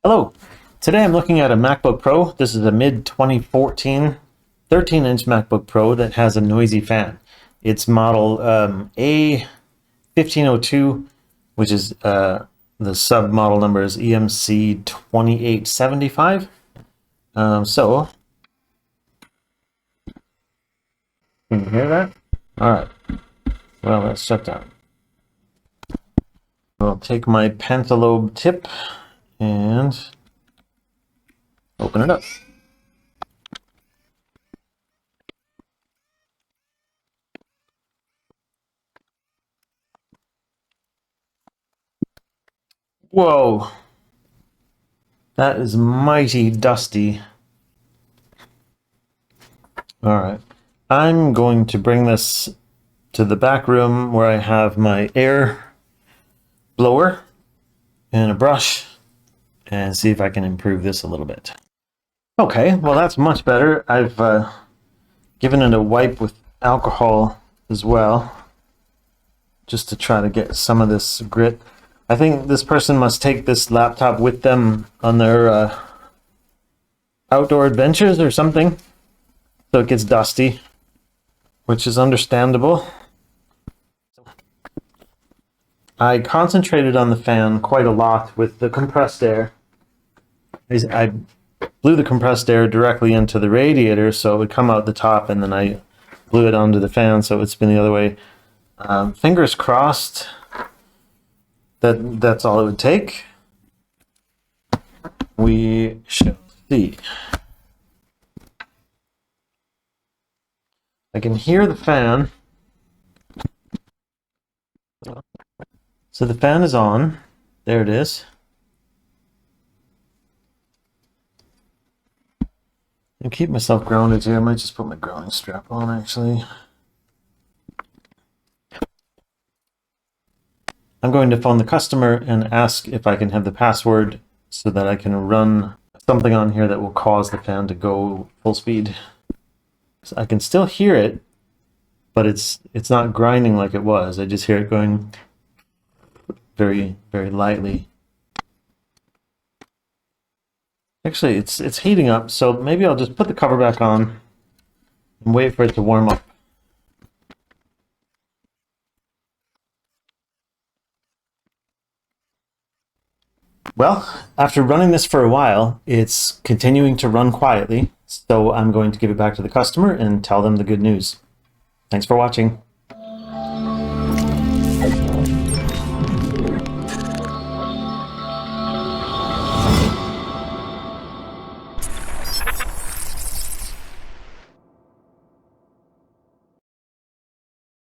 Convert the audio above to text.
Hello, today I'm looking at a MacBook Pro. This is a mid-2014 13-inch MacBook Pro that has a noisy fan. It's model A1502, which is the sub-model number is EMC 2875. So, can you hear that? All right, well, let's shut down. I'll take my pentalobe tip and open it up. Whoa, that is mighty dusty. All right, I'm going to bring this to the back room where I have my air blower and a brush and see if I can improve this a little bit. Okay, well that's much better. I've given it a wipe with alcohol as well, just to try to get some of this grit. I think this person must take this laptop with them on their outdoor adventures or something, so it gets dusty, which is understandable. I concentrated on the fan quite a lot with the compressed air. I blew the compressed air directly into the radiator so it would come out the top, and then I blew it onto the fan so it would spin the other way. Fingers crossed that that's all it would take. We shall see. I can hear the fan. So the fan is on. There it is. And keep myself grounded here. I might just put my grounding strap on actually. I'm going to phone the customer and ask if I can have the password so that I can run something on here that will cause the fan to go full speed. So I can still hear it, but it's not grinding like it was. I just hear it going very, very lightly. Actually, it's heating up, so maybe I'll just put the cover back on and wait for it to warm up. Well, after running this for a while, it's continuing to run quietly, so I'm going to give it back to the customer and tell them the good news. Thanks for watching.